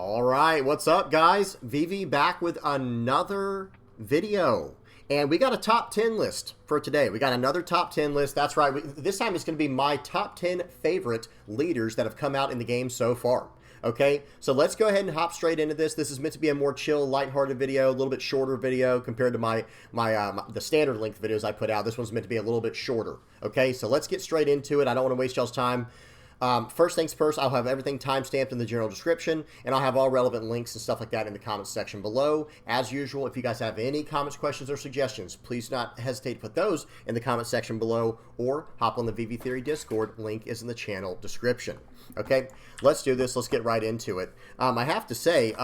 All right, what's up, guys? VV back with another video. And we got a top 10 list for today. We got another top 10 list. That's right. This time it's going to be my top 10 favorite leaders that have come out in the game so far. Okay, so let's go ahead and hop straight into this. This is meant to be a more chill, lighthearted video, a little bit shorter video compared to the standard length videos I put out. This one's meant to be a little bit shorter. Okay, so let's get straight into it. I don't want to waste y'all's time. First things first, I'll have everything timestamped in the general description, and I'll have all relevant links and stuff like that in the comments section below. As usual, if you guys have any comments, questions, or suggestions, please not hesitate to put those in the comment section below, or hop on the VV Theory Discord. Link is in the channel description. Okay, let's do this. Let's get right into it. I have to say,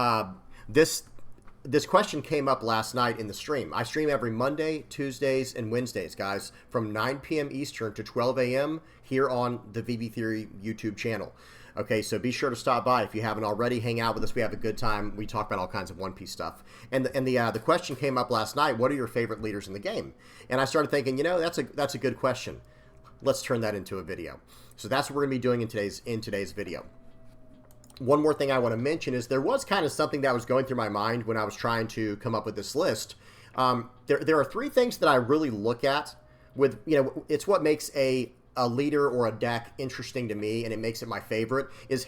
this question came up last night in the stream. I stream every Monday, Tuesdays, and Wednesdays, guys, from 9 p.m. Eastern to 12 a.m. here on the VV Theory YouTube channel. Okay, so be sure to stop by if you haven't already. Hang out with us. We have a good time. We talk about all kinds of One Piece stuff. And the question came up last night. What are your favorite leaders in the game? And I started thinking, you know, that's a good question. Let's turn that into a video. So that's what we're gonna be doing in today's video. One more thing I want to mention is there was kind of something that was going through my mind when I was trying to come up with this list. There are three things that I really look at with, you know, it's what makes a leader or a deck interesting to me, and it makes it my favorite, is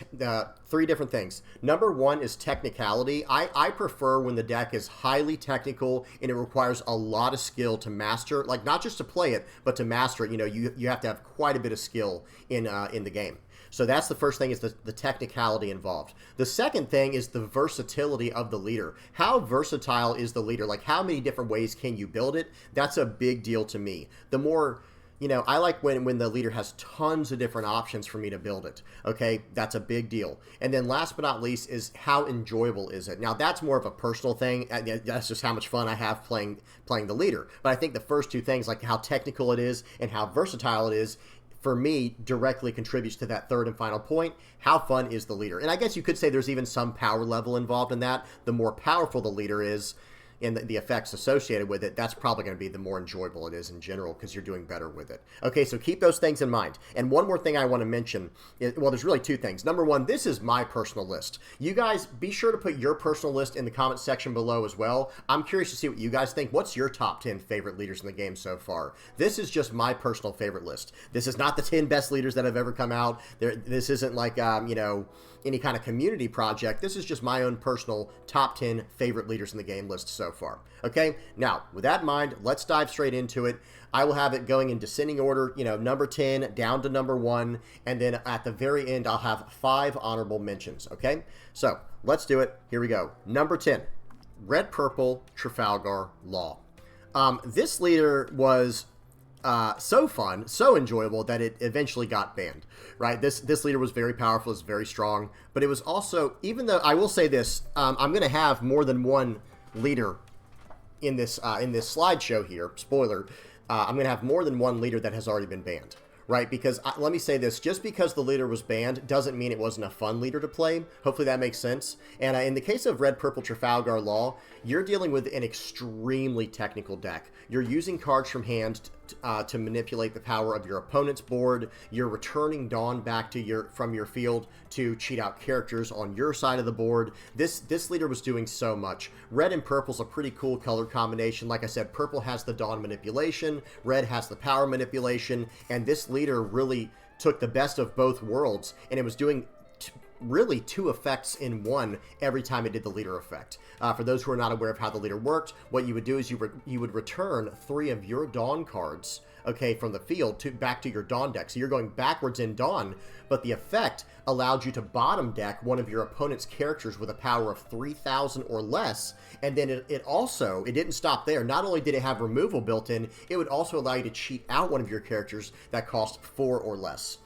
three different things. Number one is technicality. I prefer when the deck is highly technical and it requires a lot of skill to master, like not just to play it, but to master it. You know, you have to have quite a bit of skill in the game. So that's the first thing, is the technicality involved. The second thing is the versatility of the leader. How versatile is the leader? Like, how many different ways can you build it? That's a big deal to me. The more, you know, I like when the leader has tons of different options for me to build it. Okay, that's a big deal. And then last but not least is how enjoyable is it? Now, that's more of a personal thing. That's just how much fun I have playing the leader. But I think the first two things, like how technical it is and how versatile it is, for me, directly contributes to that third and final point. How fun is the leader? And I guess you could say there's even some power level involved in that. The more powerful the leader is, and the effects associated with it, that's probably going to be the more enjoyable it is in general, because you're doing better with it. Okay, so keep those things in mind. And one more thing I want to mention, well, there's really two things. Number one, this is my personal list. You guys, be sure to put your personal list in the comment section below as well. I'm curious to see what you guys think. What's your top 10 favorite leaders in the game so far? This is just my personal favorite list. This is not the 10 best leaders that have ever come out. This isn't like, you know, any kind of community project. This is just my own personal top 10 favorite leaders in the game list so far. Okay, now with that in mind, let's dive straight into it. I will have it going in descending order, you know, number 10 down to number 1, and then at the very end I'll have 5 honorable mentions. Okay, so let's do it. Here we go. Number 10, Red Purple Trafalgar Law. This leader was so fun, so enjoyable that it eventually got banned, right? This leader was very powerful, is very strong, but it was also, even though I will say this, I'm going to have more than one leader in this slideshow here. Spoiler, I'm going to have more than one leader that has already been banned, right? Because let me say this, just because the leader was banned doesn't mean it wasn't a fun leader to play. Hopefully that makes sense. And in the case of Red Purple Trafalgar Law, you're dealing with an extremely technical deck. You're using cards from hand to manipulate the power of your opponent's board. You're returning Dawn back to from your field to cheat out characters on your side of the board. This leader was doing so much. Red and purple's a pretty cool color combination. Like I said, purple has the Dawn manipulation, red has the power manipulation, and this leader really took the best of both worlds, and it was doing really 2 effects in one every time it did the leader effect. For those who are not aware of how the leader worked, what you would do is you would return 3 of your Dawn cards, okay, from the field back to your Dawn deck. So you're going backwards in Dawn, but the effect allowed you to bottom deck one of your opponent's characters with a power of 3,000 or less, and then it didn't stop there. Not only did it have removal built in, it would also allow you to cheat out one of your characters that cost 4 or less.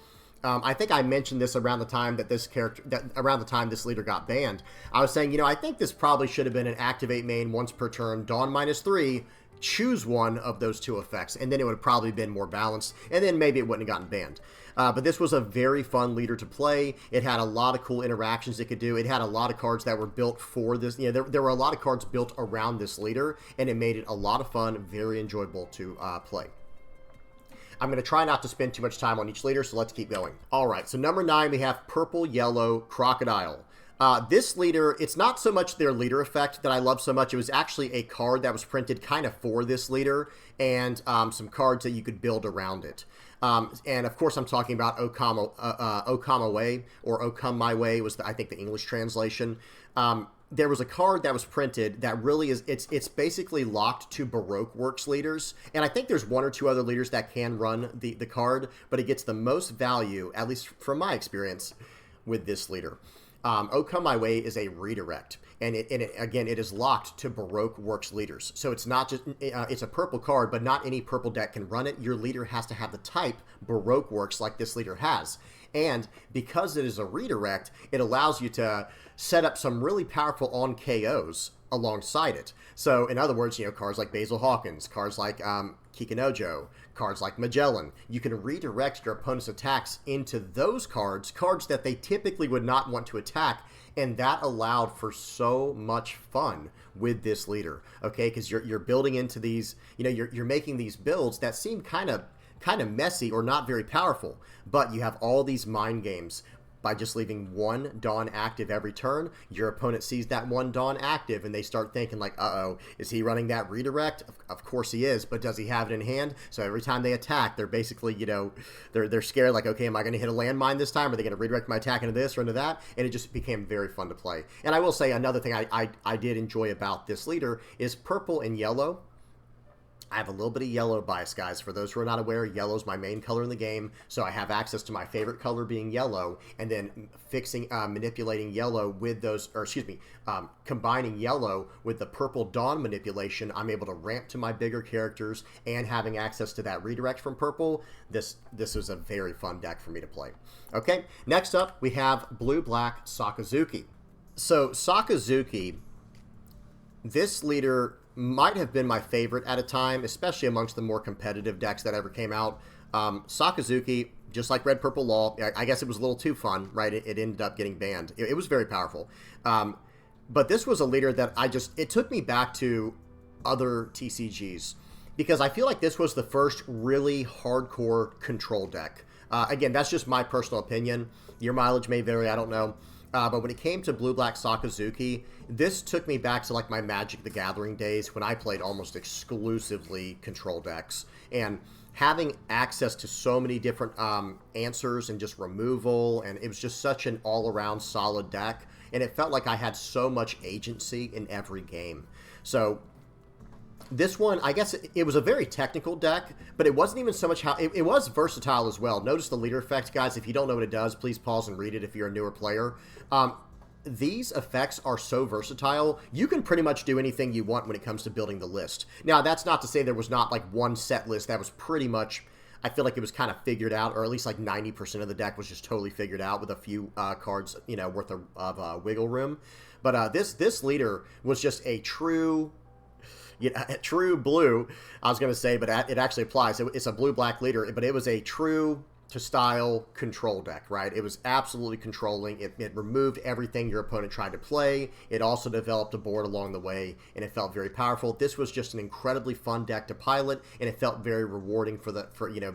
I think I mentioned this around the time that this leader got banned. I was saying, you know, I think this probably should have been an activate main once per turn, Dawn -3, choose one of those 2 effects, and then it would have probably been more balanced, and then maybe it wouldn't have gotten banned. But this was a very fun leader to play. It had a lot of cool interactions it could do. It had a lot of cards that were built for this. You know, there were a lot of cards built around this leader, and it made it a lot of fun, very enjoyable to play. I'm going to try not to spend too much time on each leader, so let's keep going. All right, so number 9, we have Purple Yellow Crocodile. This leader, it's not so much their leader effect that I love so much. It was actually a card that was printed kind of for this leader, and some cards that you could build around it. And of course, I'm talking about Okama Way, or O Come My Way was, I think, the English translation. There was a card that was printed that really is, it's basically locked to Baroque Works leaders. And I think there's one or two other leaders that can run the card, but it gets the most value, at least from my experience, with this leader. O Come My Way is a redirect, and again, it is locked to Baroque Works leaders. So it's not just, it's a purple card, but not any purple deck can run it. Your leader has to have the type Baroque Works like this leader has. And because it is a redirect, it allows you to set up some really powerful on KOs alongside it. So in other words, cards like Basil Hawkins, cards like Kikinojo, cards like Magellan, you can redirect your opponent's attacks into those cards that they typically would not want to attack, and that allowed for so much fun with this leader, okay? Because you're building into these, you're making these builds that seem kind of messy or not very powerful, but you have all these mind games. By just leaving one Dawn active every turn, your opponent sees that one Dawn active, and they start thinking like, uh-oh, is he running that redirect? Of course he is, but does he have it in hand? So every time they attack, they're basically, they're scared like, okay, am I going to hit a landmine this time? Are they going to redirect my attack into this or into that? And it just became very fun to play. And I will say another thing I did enjoy about this leader is purple and yellow. I have a little bit of yellow bias, guys. For those who are not aware, yellow is my main color in the game, so I have access to my favorite color being yellow, and then manipulating yellow with those, combining yellow with the purple Dawn manipulation, I'm able to ramp to my bigger characters, and having access to that redirect from purple, this was a very fun deck for me to play. Okay, next up, we have Blue-Black Sakazuki. So, Sakazuki, this leader might have been my favorite at a time, especially amongst the more competitive decks that ever came out. Sakazuki, just like Red Purple Law, I guess it was a little too fun, right? It ended up getting banned. It was very powerful. But this was a leader that it took me back to other TCGs, because I feel like this was the first really hardcore control deck. Again, that's just my personal opinion. Your mileage may vary, I don't know. But when it came to Blue-Black Sakazuki, this took me back to like my Magic the Gathering days when I played almost exclusively control decks. And having access to so many different answers and just removal, and it was just such an all-around solid deck. And it felt like I had so much agency in every game. So this one, I guess it was a very technical deck, but it wasn't even so much how... It was versatile as well. Notice the leader effect, guys. If you don't know what it does, please pause and read it if you're a newer player. These effects are so versatile, you can pretty much do anything you want when it comes to building the list. Now, that's not to say there was not like one set list that was pretty much... I feel like it was kind of figured out, or at least like 90% of the deck was just totally figured out with a few cards, worth of wiggle room. But this leader was just a true blue, I was going to say, but it actually applies. It's a blue-black leader, but it was a true to style control deck, right? It was absolutely controlling. It removed everything your opponent tried to play. It also developed a board along the way, and it felt very powerful. This was just an incredibly fun deck to pilot, and it felt very rewarding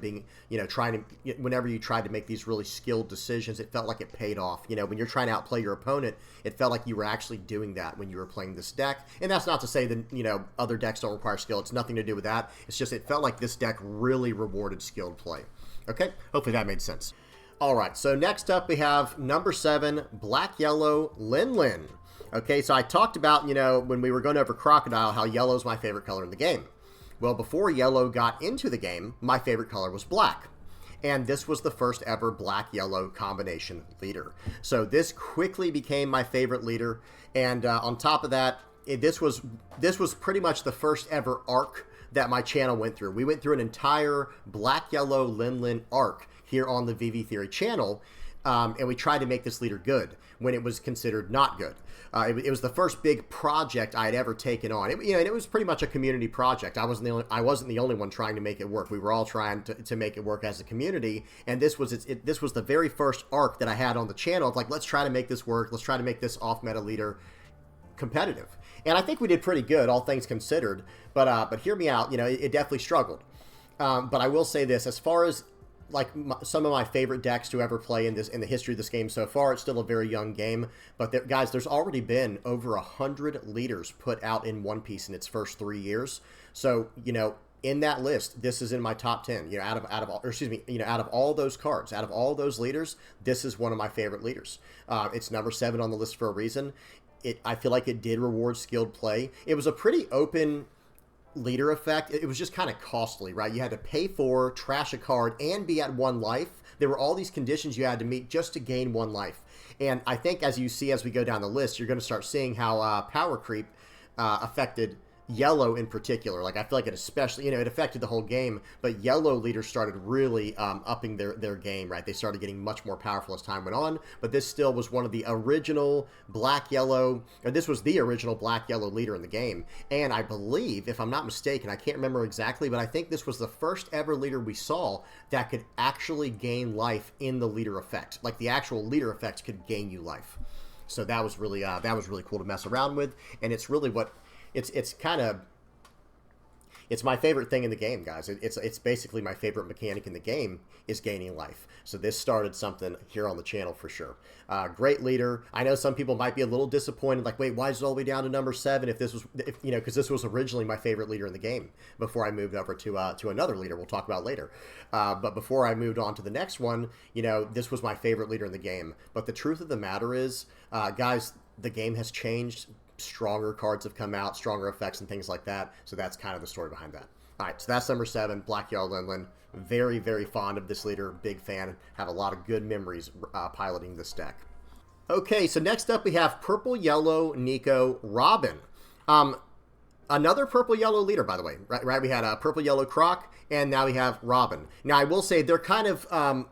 being, trying to, whenever you tried to make these really skilled decisions, it felt like it paid off. When you're trying to outplay your opponent, it felt like you were actually doing that when you were playing this deck. And that's not to say that, other decks don't require skill. It's nothing to do with that. It's just, it felt like this deck really rewarded skilled play. Okay, hopefully that made sense. All right, so next up we have number 7, Black Yellow Lin Lin. Okay, so I talked about, when we were going over Crocodile, how yellow is my favorite color in the game. Well, before yellow got into the game, my favorite color was black. And this was the first ever black-yellow combination leader. So this quickly became my favorite leader. And on top of that, this was pretty much the first ever arc that my channel went through. We went through an entire black-yellow Lin Lin arc here on the VV Theory channel, and we tried to make this leader good when it was considered not good. It was the first big project I had ever taken on. It was pretty much a community project. I wasn't the only one trying to make it work. We were all trying to make it work as a community, and this was the very first arc that I had on the channel. Of like, let's try to make this work. Let's try to make this off-meta leader competitive. And I think we did pretty good, all things considered. But hear me out. It definitely struggled. But I will say this: as far as like some of my favorite decks to ever play in the history of this game so far. It's still a very young game, but guys, there's already been over 100 leaders put out in One Piece in its first 3 years. So, you know, in that list, this is in my top 10. You know, out of all, or excuse me, you know, out of all those cards, out of all those leaders, this is one of my favorite leaders. It's number 7 on the list for a reason. I feel like it did reward skilled play. It was a pretty open leader effect. It was just kind of costly, right? You had to pay for, trash a card, and be at 1 life. There were all these conditions you had to meet just to gain 1 life. And I think as you see as we go down the list, you're going to start seeing how power creep affected yellow in particular. Like, I feel like it especially, you know, it affected the whole game, but yellow leaders started really upping their game, right? They started getting much more powerful as time went on, but this still was one of the original black-yellow, or this was the original black-yellow leader in the game. And I believe, if I'm not mistaken, I can't remember exactly, but I think this was the first ever leader we saw that could actually gain life in the leader effect. Like, the actual leader effect could gain you life. So that was really cool to mess around with, and it's really what it's kind of, it's my favorite thing in the game, guys. It's basically my favorite mechanic in the game is gaining life. So this started something here on the channel for sure. Great leader. I know some people might be a little disappointed, like, wait, why is it all the way down to number 7 if you know, because this was originally my favorite leader in the game before I moved over to another leader we'll talk about later. But before I moved on to the next one, you know, this was my favorite leader in the game. But the truth of the matter is, guys, the game has changed. Stronger cards have come out, stronger effects and things like that. So that's kind of the story behind that. All right, so that's number 7, Black Yellow Linlin. Very, very fond of this leader. Big fan. Have a lot of good memories piloting this deck. Okay, so next up we have Purple Yellow Nico Robin. Another Purple Yellow leader, by the way. Right? We had a Purple Yellow Croc, and now we have Robin. Now, I will say they're kind of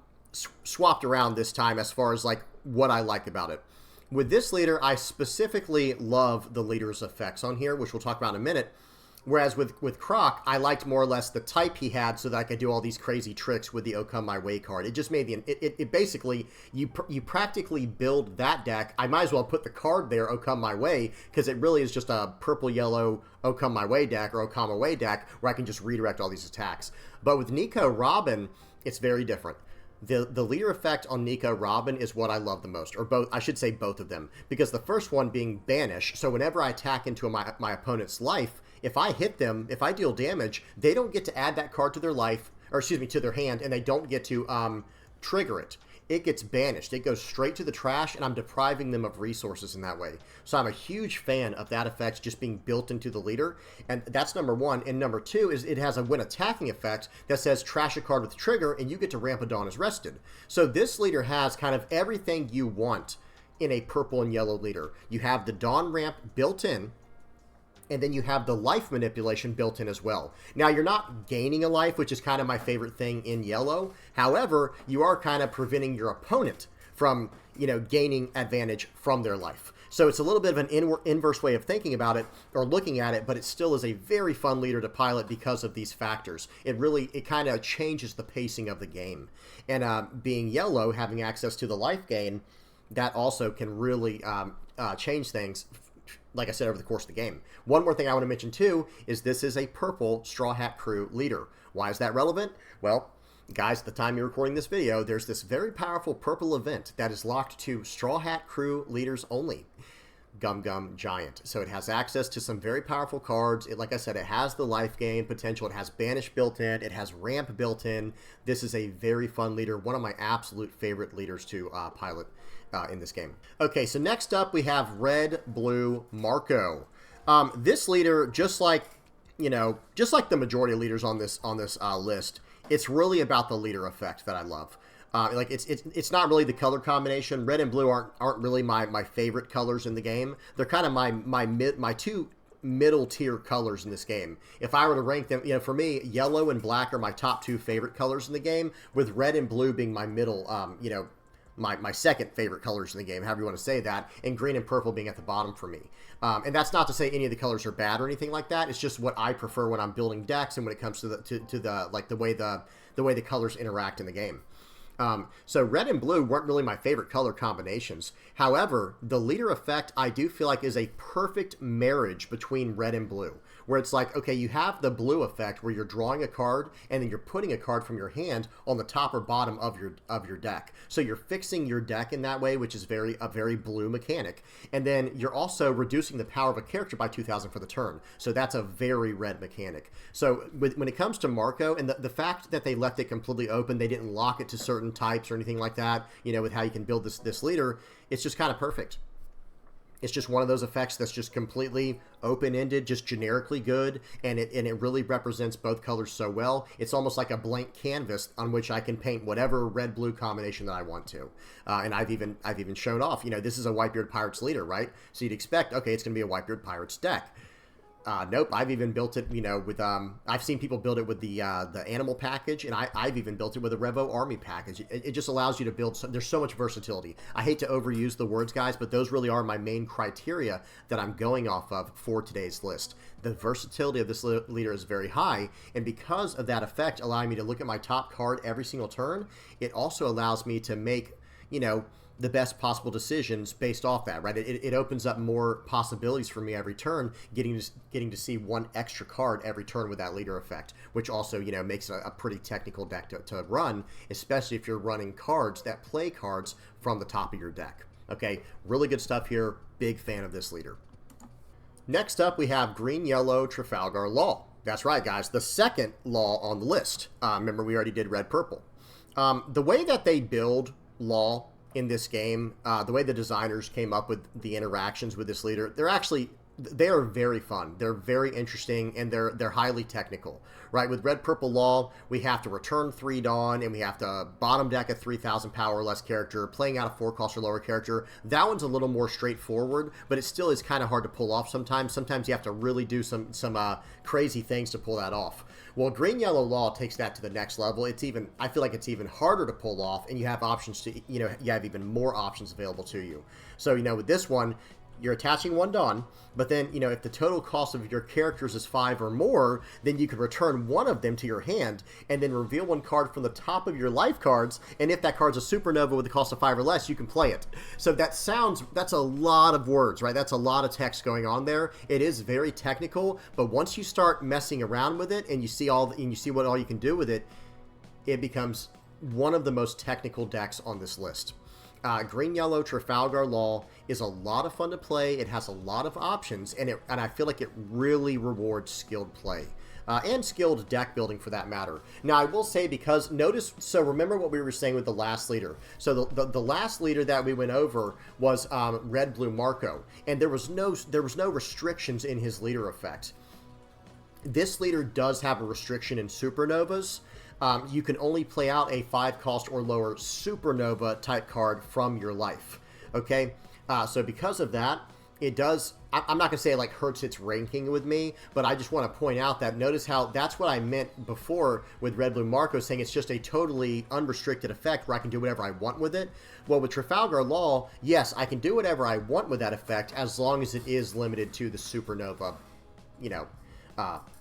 swapped around this time as far as like what I like about it. With this leader, I specifically love the leader's effects on here, which we'll talk about in a minute. Whereas with Croc, I liked more or less the type he had so that I could do all these crazy tricks with the O Come My Way card. It just made it basically, you practically build that deck. I might as well put the card there, O Come My Way, because it really is just a purple-yellow O Come My Way deck or O Come My Way deck where I can just redirect all these attacks. But with Nico Robin, it's very different. The leader effect on Nico Robin is what I love the most, or both. I should say both of them, because the first one being Banish. So whenever I attack into my opponent's life, if I hit them, if I deal damage, they don't get to add that card to their life, or excuse me, to their hand, and they don't get to trigger it. It gets banished. It goes straight to the trash, and I'm depriving them of resources in that way. So I'm a huge fan of that effect just being built into the leader, and that's number 1. And number 2 is it has a when attacking effect that says trash a card with trigger, and you get to ramp a Dawn as rested. So this leader has kind of everything you want in a purple and yellow leader. You have the Dawn ramp built in, and then you have the life manipulation built in as well. Now, you're not gaining a life, which is kind of my favorite thing in yellow. However, you are kind of preventing your opponent from, you know, gaining advantage from their life. So it's a little bit of an inverse way of thinking about it or looking at it, but it still is a very fun leader to pilot because of these factors. It kind of changes the pacing of the game. And being yellow, having access to the life gain, that also can really change things, like I said, over the course of the game. One more thing I want to mention too is this is a purple Straw Hat Crew leader. Why is that relevant? Well, guys, at the time you're recording this video, there's this very powerful purple event that is locked to Straw Hat Crew leaders only. Gum Gum Giant. So it has access to some very powerful cards. Like I said, it has the life gain potential. It has Banish built in. It has Ramp built in. This is a very fun leader. One of my absolute favorite leaders to pilot in this game. Okay, so next up we have Red Blue Marco. This leader, just like the majority of leaders on this list, it's really about the leader effect that I love. Like it's not really the color combination. Red and blue aren't really my favorite colors in the game. They're kind of my two middle tier colors in this game. If I were to rank them, for me, yellow and black are my top 2 favorite colors in the game, with red and blue being my middle, my second favorite colors in the game, however you want to say that, and green and purple being at the bottom for me. And that's not to say any of the colors are bad or anything like that. It's just what I prefer when I'm building decks and when it comes to the way the colors interact in the game. So red and blue weren't really my favorite color combinations. However, the leader effect I do feel like is a perfect marriage between red and blue, where it's like, okay, you have the blue effect where you're drawing a card and then you're putting a card from your hand on the top or bottom of your deck. So you're fixing your deck in that way, which is a very blue mechanic. And then you're also reducing the power of a character by 2,000 for the turn. So that's a very red mechanic. So when it comes to Marco, and the fact that they left it completely open, they didn't lock it to certain types or anything like that, you know, with how you can build this leader, it's just kind of perfect. It's just one of those effects that's just completely open-ended, just generically good, and it really represents both colors so well. It's almost like a blank canvas on which I can paint whatever red-blue combination that I want to. And I've even shown off, you know, this is a Whitebeard Pirates leader, right? So you'd expect, okay, it's going to be a Whitebeard Pirates deck. Nope, I've even built it, you know, with, I've seen people build it with the animal package, and I've even built it with a Revo Army package. It just allows you to build, there's so much versatility. I hate to overuse the words, guys, but those really are my main criteria that I'm going off of for today's list. The versatility of this leader is very high, and because of that effect allowing me to look at my top card every single turn, it also allows me to make, you know, the best possible decisions based off that, right? It opens up more possibilities for me every turn, getting to see one extra card every turn with that leader effect, which also, you know, makes a pretty technical deck to run, especially if you're running cards that play cards from the top of your deck. Okay, really good stuff here. Big fan of this leader. Next up, we have green-yellow Trafalgar Law. That's right, guys, the second law on the list. Remember, we already did red-purple. The way that they build Law in this game, the way the designers came up with the interactions with this leader, they are very fun. They're very interesting, and they're highly technical, right? With Red Purple Law, we have to return 3 Dawn, and we have to bottom deck a 3,000 power or less character, playing out a 4 cost or lower character. That one's a little more straightforward, but it still is kind of hard to pull off sometimes. Sometimes you have to really do some crazy things to pull that off. Well, Green Yellow Law takes that to the next level. I feel like it's even harder to pull off, and you have options to, you know, you have even more options available to you. So, you know, with this one, you're attaching 1 Dawn, but then, you know, if the total cost of your characters is 5 or more, then you can return 1 of them to your hand and then reveal 1 card from the top of your life cards, and if that card's a supernova with a cost of 5 or less, you can play it. So that's a lot of words, right? That's a lot of text going on there. It is very technical, but once you start messing around with it and you see what all you can do with it, it becomes one of the most technical decks on this list. Green-Yellow Trafalgar Law is a lot of fun to play. It has a lot of options, and I feel like it really rewards skilled play. And skilled deck building for that matter. Now, I will say, so remember what we were saying with the last leader. So the last leader that we went over was Red-Blue Marco, and there was no restrictions in his leader effect. This leader does have a restriction in supernovas. You can only play out a 5 cost or lower supernova type card from your life. Okay, so because of that, it does, I'm not going to say it like hurts its ranking with me, but I just want to point out that notice how that's what I meant before with Red Blue Marco, saying it's just a totally unrestricted effect where I can do whatever I want with it. Well, with Trafalgar Law, yes, I can do whatever I want with that effect as long as it is limited to the supernova, you know,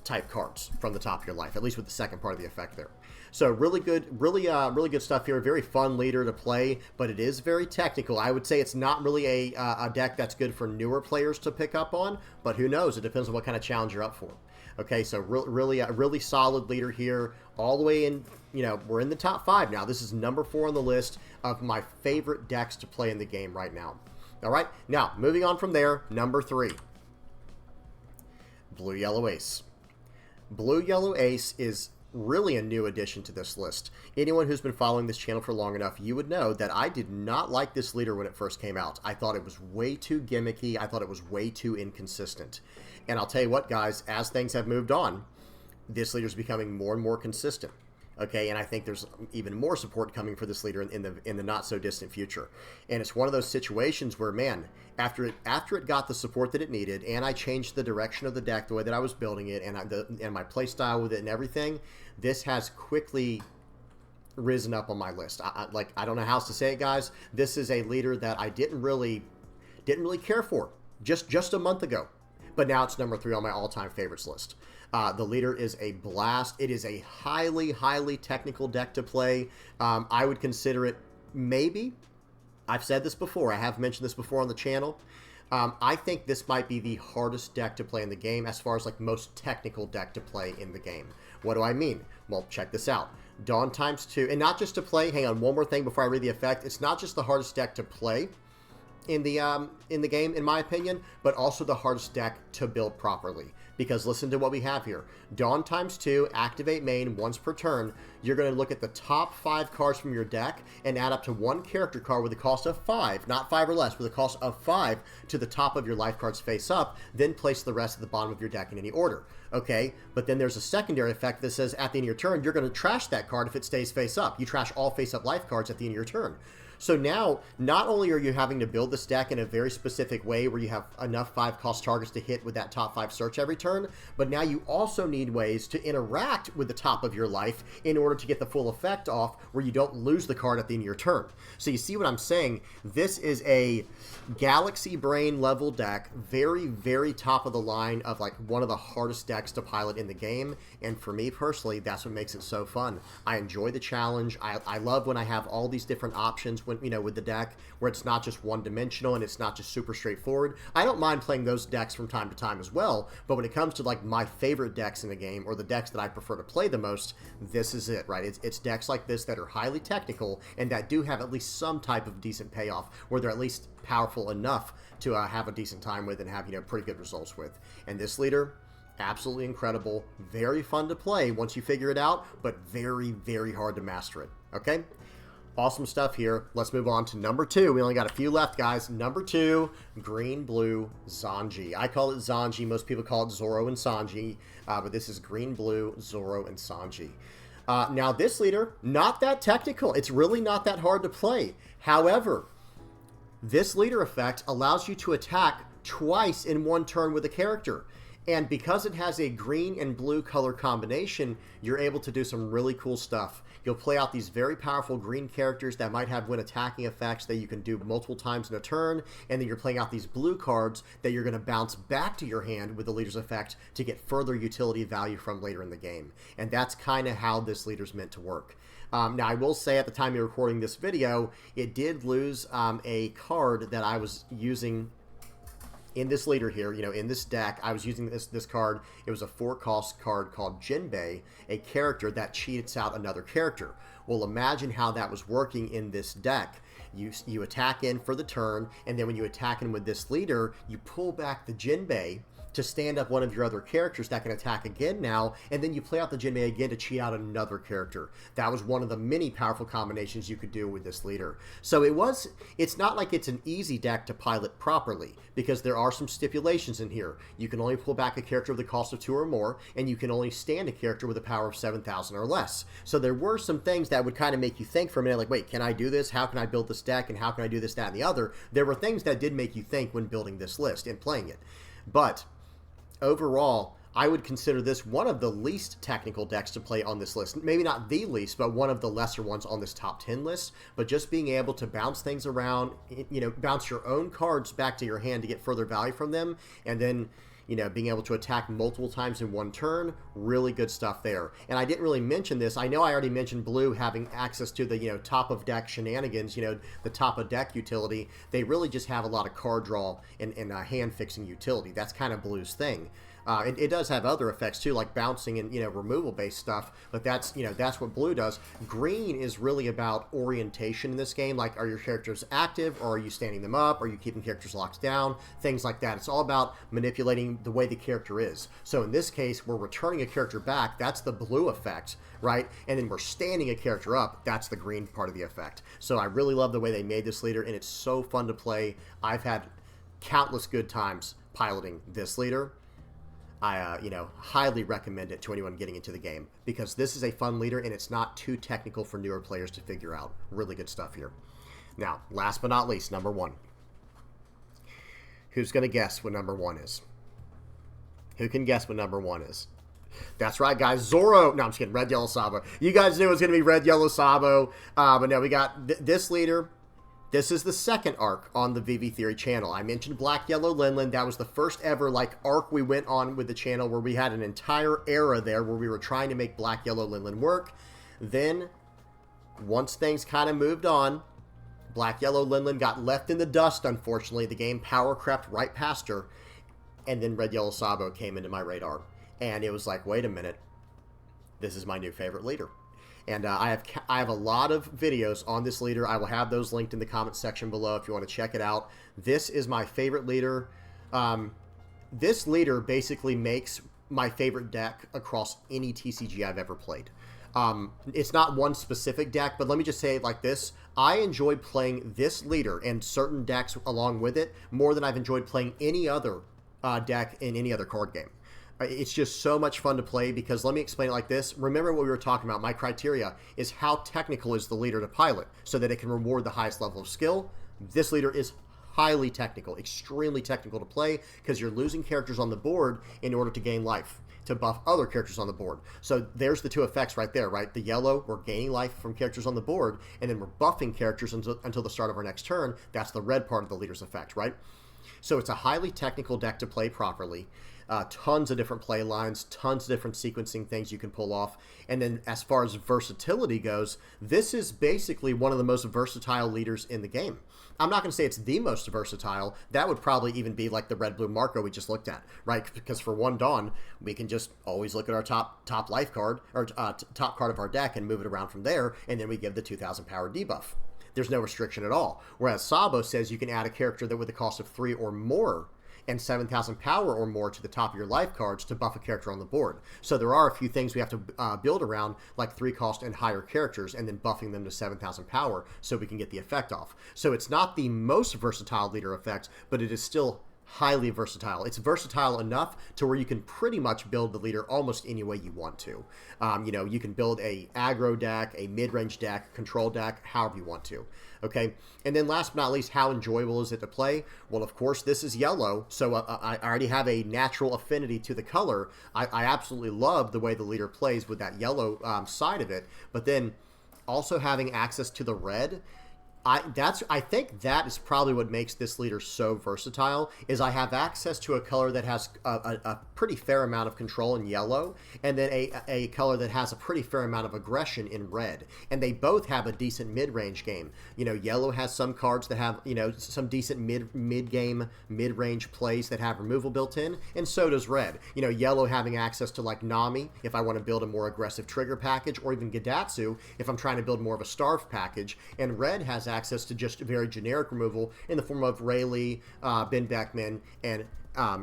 type cards from the top of your life, at least with the second part of the effect there. So really good stuff here. Very fun leader to play, but it is very technical. I would say it's not really a deck that's good for newer players to pick up on, but who knows? It depends on what kind of challenge you're up for. Okay, so really solid leader here, all the way in. You know, we're in the top 5 now. This is number 4 on the list of my favorite decks to play in the game right now. All right, now moving on from there, number 3. Blue Yellow Ace. Blue Yellow Ace is really a new addition to this list. Anyone who's been following this channel for long enough, you would know that I did not like this leader when it first came out. I thought it was way too gimmicky. I thought it was way too inconsistent. And I'll tell you what, guys, as things have moved on, this leader is becoming more and more consistent. Okay, and I think there's even more support coming for this leader in the not so distant future. And it's one of those situations where, man, after it got the support that it needed, and I changed the direction of the deck, the way that I was building it, and my play style with it and everything, this has quickly risen up on my list. I don't know how else to say it, guys. This is a leader that I didn't really care for just a month ago. but now it's number 3 on my all-time favorites list. The leader is a blast. It is a highly, highly technical deck to play. I would consider it maybe, I've said this before, I have mentioned this before on the channel, I think this might be the hardest deck to play in the game as far as like most technical deck to play in the game. What do I mean? Well, check this out. Dawn ×2, and not just to play, hang on, one more thing before I read the effect. It's not just the hardest deck to play in the game, in my opinion, but also the hardest deck to build properly. Because listen to what we have here. Dawn ×2, activate main once per turn. You're going to look at the top 5 cards from your deck and add up to 1 character card with a cost of 5, not 5 or less, with a cost of 5 to the top of your life cards face up, then place the rest at the bottom of your deck in any order. Okay, but then there's a secondary effect that says at the end of your turn, you're going to trash that card if it stays face up. You trash all face up life cards at the end of your turn. So now, not only are you having to build this deck in a very specific way where you have enough 5-cost targets to hit with that top 5 search every turn, but now you also need ways to interact with the top of your life in order to get the full effect off where you don't lose the card at the end of your turn. So you see what I'm saying? This is a Galaxy Brain level deck, very, very top of the line of like one of the hardest decks to pilot in the game, and for me personally, that's what makes it so fun. I enjoy the challenge. I love when I have all these different options when, you know, with the deck where it's not just one-dimensional and it's not just super straightforward. I don't mind playing those decks from time to time as well, but when it comes to like my favorite decks in the game or the decks that I prefer to play the most, this is it, right? It's decks like this that are highly technical and that do have at least some type of decent payoff, where they're at least powerful enough to have a decent time with and have, you know, pretty good results with. And this leader, absolutely incredible, very fun to play once you figure it out, but very, very hard to master it. Okay? Awesome stuff here. Let's move on to number 2. We only got a few left, guys. Number 2, green-blue Zanji. I call it Zanji. Most people call it Zoro and Sanji, but this is green-blue Zoro and Sanji. Now, this leader, not that technical. It's really not that hard to play. However, this leader effect allows you to attack twice in one turn with a character. And because it has a green and blue color combination, you're able to do some really cool stuff. You'll play out these very powerful green characters that might have when attacking effects that you can do multiple times in a turn, and then you're playing out these blue cards that you're going to bounce back to your hand with the leader's effect to get further utility value from later in the game. And that's kind of how this leader's meant to work. Now, I will say at the time of recording this video, it did lose a card that I was using in this leader here, you know, in this deck. I was using this card. It was a 4-cost card called Jinbei, a character that cheats out another character. Well, imagine how that was working in this deck. You attack in for the turn, and then when you attack in with this leader, you pull back the Jinbei to stand up one of your other characters that can attack again now, and then you play out the Jinbei again to cheat out another character. That was one of the many powerful combinations you could do with this leader. So it's not like it's an easy deck to pilot properly, because there are some stipulations in here. You can only pull back a character with a cost of 2 or more, and you can only stand a character with a power of 7,000 or less. So there were some things that would kind of make you think for a minute, like, wait, can I do this? How can I build this deck? And how can I do this, that, and the other? There were things that did make you think when building this list and playing it. But overall, I would consider this one of the least technical decks to play on this list. Maybe not the least, but one of the lesser ones on this top 10 list. But just being able to bounce things around, you know, bounce your own cards back to your hand to get further value from them, and then, you know, being able to attack multiple times in one turn, really good stuff there. And I didn't really mention this. I know I already mentioned blue having access to the, you know, top of deck shenanigans, you know, the top of deck utility. They really just have a lot of card draw and hand fixing utility. That's kind of blue's thing. It does have other effects too, like bouncing and, you know, removal based stuff, but that's, you know, that's what blue does. Green is really about orientation in this game. Like, are your characters active, or are you standing them up? Are you keeping characters locked down? Things like that. It's all about manipulating the way the character is. So in this case, we're returning a character back. That's the blue effect, right? And then we're standing a character up. That's the green part of the effect. So I really love the way they made this leader, and it's so fun to play. I've had countless good times piloting this leader. I, you know, highly recommend it to anyone getting into the game, because this is a fun leader and it's not too technical for newer players to figure out. Really good stuff here. Now, last but not least, number 1. Who's going to guess what number 1 is? Who can guess what number 1 is? That's right, guys. Zoro. No, I'm just kidding. Red, Yellow, Sabo. You guys knew it was going to be Red, Yellow, Sabo. But no, we got this leader. This is the second arc on the VV Theory channel. I mentioned Black Yellow Linlen. That was the first ever like arc we went on with the channel where we had an entire era there where we were trying to make Black Yellow Linlen work. Then, once things kind of moved on, Black Yellow Linlen got left in the dust, unfortunately. The game power crept right past her. And then Red Yellow Sabo came into my radar. And it was like, wait a minute. This is my new favorite leader. And I have a lot of videos on this leader. I will have those linked in the comment section below if you want to check it out. This is my favorite leader. This leader basically makes my favorite deck across any TCG I've ever played. It's not one specific deck, but let me just say it like this. I enjoy playing this leader and certain decks along with it more than I've enjoyed playing any other deck in any other card game. It's just so much fun to play because let me explain it like this. Remember what we were talking about. My criteria is how technical is the leader to pilot so that it can reward the highest level of skill. This leader is highly technical, extremely technical to play because you're losing characters on the board in order to gain life, to buff other characters on the board. So there's the two effects right there, right? The yellow, we're gaining life from characters on the board, and then we're buffing characters until the start of our next turn. That's the red part of the leader's effect, right? So it's a highly technical deck to play properly. Tons of different play lines, tons of different sequencing things you can pull off. And then as far as versatility goes, this is basically one of the most versatile leaders in the game. I'm not going to say it's the most versatile. That would probably even be like the red-blue Marco we just looked at, right? Because for one Dawn, we can just always look at our top life card, or top card of our deck and move it around from there, and then we give the 2,000 power debuff. There's no restriction at all. Whereas Sabo says you can add a character that with a cost of 3 or more and 7,000 power or more to the top of your life cards to buff a character on the board. So there are a few things we have to build around, like 3 cost and higher characters, and then buffing them to 7,000 power so we can get the effect off. So it's not the most versatile leader effect, but it is still highly versatile. It's versatile enough to where you can pretty much build the leader almost any way you want to. You can build a aggro deck, a mid-range deck, control deck, however you want to. Okay, and then last but not least, how enjoyable is it to play? Well, of course, this is yellow, so I already have a natural affinity to the color. I absolutely love the way the leader plays with that yellow side of it, but then also having access to the red, I think that is probably what makes this leader so versatile, is I have access to a color that has a pretty fair amount of control in yellow, and then a color that has a pretty fair amount of aggression in red. And they both have a decent mid-range game. Yellow has some cards that have, some decent mid-game, mid-range plays that have removal built in, and so does red. Yellow having access to like Nami, if I want to build a more aggressive trigger package, or even Gadatsu, if I'm trying to build more of a starve package, and red has access to just very generic removal in the form of Rayleigh, Ben Beckman, and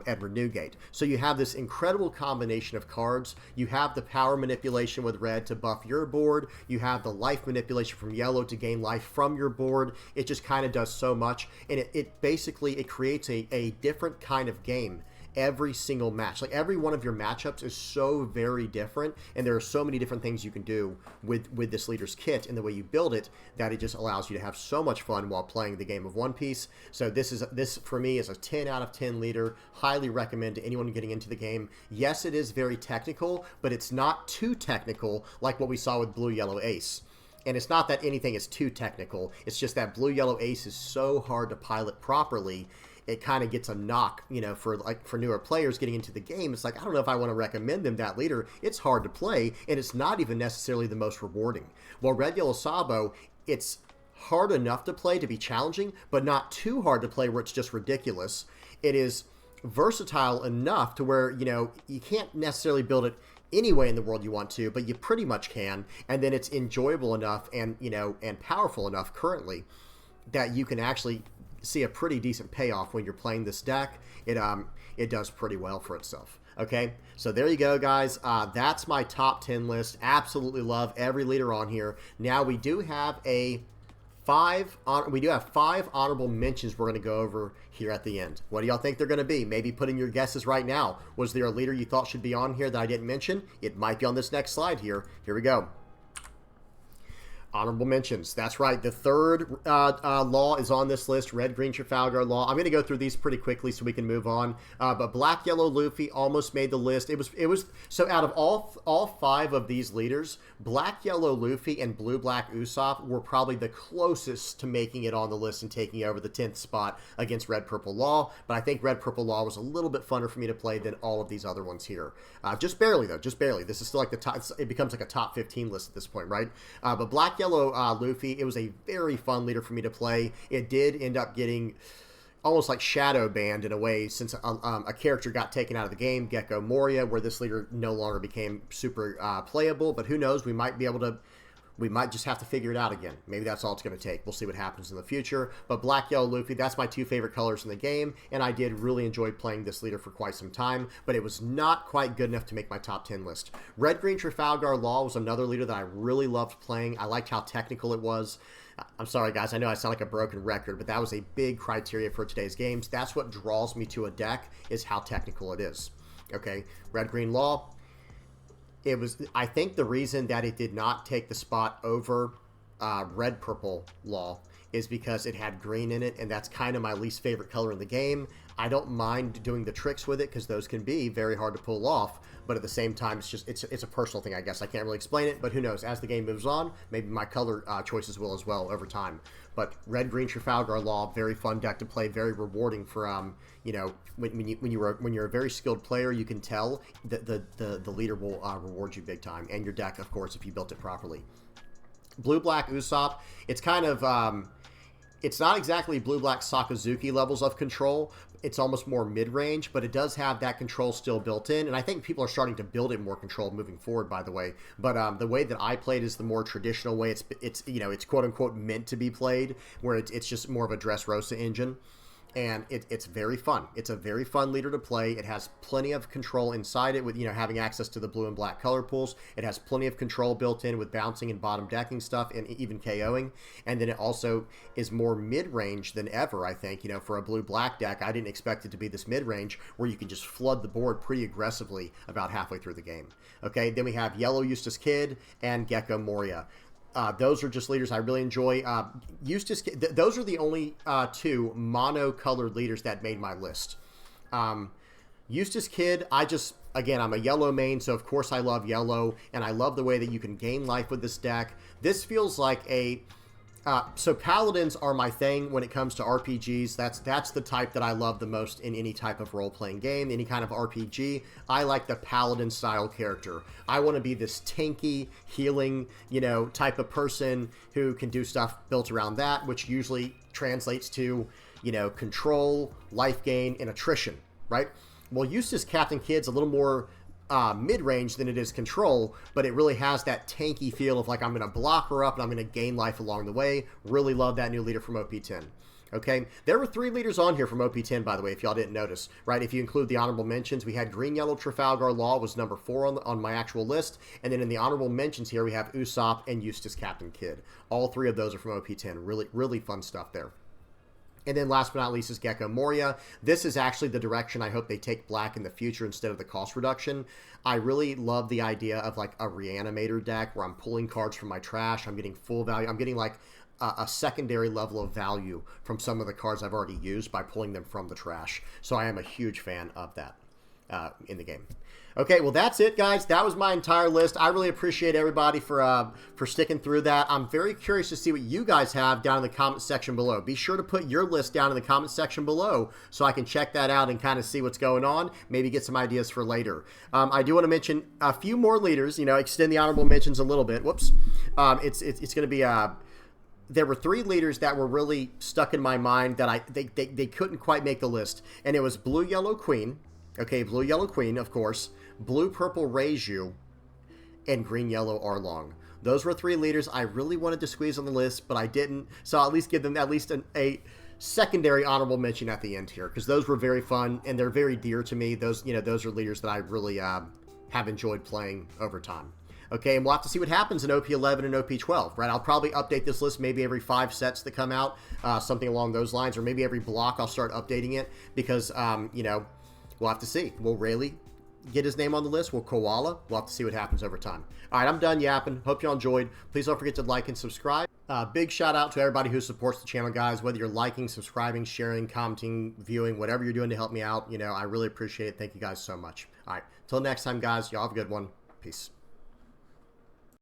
Edward Newgate. So you have this incredible combination of cards. You have the power manipulation with red to buff your board. You have the life manipulation from yellow to gain life from your board. It just kind of does so much, and it basically creates a different kind of game every single match. Like every one of your matchups is so very different, and there are so many different things you can do with this leader's kit and the way you build it that it just allows you to have so much fun while playing the game of One Piece. So this for me is a 10 out of 10 leader. Highly recommend to anyone getting into the game. Yes, it is very technical, but it's not too technical like what we saw with Blue Yellow Ace. And it's not that anything is too technical. It's just that Blue Yellow Ace is so hard to pilot properly. It kind of gets a knock, for newer players getting into the game. It's like, I don't know if I want to recommend them that leader. It's hard to play, and it's not even necessarily the most rewarding. While Red Yellow Sabo, it's hard enough to play to be challenging, but not too hard to play where it's just ridiculous. It is versatile enough to where, you can't necessarily build it any way in the world you want to, but you pretty much can. And then it's enjoyable enough and, and powerful enough currently that you can actually see a pretty decent payoff when you're playing this deck. It does pretty well for itself. Okay, so there you go, guys. That's my top 10 list. Absolutely love every leader on here. Now we do have five honorable mentions we're going to go over here at the end. What do y'all think they're going to be? Maybe put in your guesses right now. Was there a leader you thought should be on here that I didn't mention? It might be on this next slide here. Here we go. Honorable mentions. That's right. The third law is on this list, Red, Green, Trafalgar Law. I'm going to go through these pretty quickly so we can move on. But Black, Yellow, Luffy almost made the list. It was so out of all 5 of these leaders, Black, Yellow, Luffy, and Blue, Black, Usopp were probably the closest to making it on the list and taking over the 10th spot against Red, Purple Law. But I think Red, Purple Law was a little bit funner for me to play than all of these other ones here. Just barely, though. Just barely. This is still like the top. It becomes like a top 15 list at this point, right? But Black, Yellow, Luffy, it was a very fun leader for me to play. It did end up getting almost like shadow banned in a way, since a character got taken out of the game, Gecko Moria, where this leader no longer became super playable. But who knows? We might just have to figure it out again. Maybe that's all it's going to take. We'll see what happens in the future. But Black, Yellow, Luffy, that's my 2 favorite colors in the game, and I did really enjoy playing this leader for quite some time, but it was not quite good enough to make my top 10 list. Red, Green, Trafalgar Law was another leader that I really loved playing. I liked how technical it was. I'm sorry, guys. I know I sound like a broken record, but that was a big criteria for today's games. That's what draws me to a deck, is how technical it is. Okay, Red, Green Law. It was, I think the reason that it did not take the spot over Red, Purple Law is because it had green in it, and that's kind of my least favorite color in the game. I don't mind doing the tricks with it because those can be very hard to pull off, but at the same time, it's a personal thing, I guess. I can't really explain it, but who knows? As the game moves on, maybe my color choices will as well over time. But Red, Green, Trafalgar Law, very fun deck to play, very rewarding for you know, when you're a very skilled player, you can tell that the leader will reward you big time, and your deck, of course, if you built it properly. Blue, Black, Usopp. It's kind of it's not exactly Blue, Black, Sakazuki levels of control. It's almost more mid-range, but it does have that control still built in, and I think people are starting to build in more control moving forward, by the way. But the way that I played is the more traditional way. It's you know, it's quote-unquote meant to be played, where it's just more of a Dressrosa engine. And it's very fun. It's a very fun leader to play. It has plenty of control inside it with, you know, having access to the blue and black color pools. It has plenty of control built in with bouncing and bottom decking stuff and even KOing. And then it also is more mid-range than ever, I think. You know, for a blue-black deck, I didn't expect it to be this mid-range where you can just flood the board pretty aggressively about halfway through the game. Okay, then we have Yellow Eustace Kid and Gecko Moria. Those are just leaders I really enjoy. Eustace, those are the only 2 mono-colored leaders that made my list. Eustace Kid, again, I'm a yellow main, so of course I love yellow, and I love the way that you can gain life with this deck. This feels like so Paladins are my thing when it comes to RPGs. That's the type that I love the most in any type of role-playing game, any kind of RPG. I like the Paladin-style character. I want to be this tanky, healing, you know, type of person who can do stuff built around that, which usually translates to, you know, control, life gain, and attrition, right? Well, Eustace Captain Kid's a little more mid-range than it is control, but it really has that tanky feel of like, I'm going to block her up and I'm going to gain life along the way. Really love that new leader from OP-10. Okay, there were 3 leaders on here from OP-10, by the way, if y'all didn't notice, right? If you include the honorable mentions, we had Green, Yellow, Trafalgar Law was number 4 on my actual list, and then in the honorable mentions here, we have Usopp and Eustace Captain Kid. All 3 of those are from OP-10. Really, really fun stuff there. And then last but not least is Gecko Moria. This is actually the direction I hope they take black in the future instead of the cost reduction. I really love the idea of like a reanimator deck where I'm pulling cards from my trash. I'm getting full value. I'm getting like a secondary level of value from some of the cards I've already used by pulling them from the trash. So I am a huge fan of that in the game. Okay, well, that's it, guys. That was my entire list. I really appreciate everybody for sticking through that. I'm very curious to see what you guys have down in the comment section below. Be sure to put your list down in the comment section below so I can check that out and kind of see what's going on, maybe get some ideas for later. I do want to mention a few more leaders, you know, extend the honorable mentions a little bit. Whoops. It's going to be... there were 3 leaders that were really stuck in my mind that they couldn't quite make the list, and it was Blue, Yellow, Queen. Okay, Blue, Yellow, Queen, of course. Blue, Purple, Reiju, and Green, Yellow, Arlong. Those were 3 leaders I really wanted to squeeze on the list, but I didn't. So I'll at least give them at least a secondary honorable mention at the end here, because those were very fun, and they're very dear to me. Those, you know, those are leaders that I really have enjoyed playing over time. Okay, and we'll have to see what happens in OP-11 and OP-12, right? I'll probably update this list maybe every 5 sets that come out, something along those lines, or maybe every block I'll start updating it, because, you know, we'll have to see. We'll really get his name on the list. We'll koala. We'll have to see what happens over time. All right, I'm done yapping. Hope y'all enjoyed. Please don't forget to like and subscribe. Big shout out to everybody who supports the channel, guys. Whether you're liking, subscribing, sharing, commenting, viewing, whatever you're doing to help me out, I really appreciate it. Thank you guys so much. All right, till next time, guys. Y'all have a good one. Peace.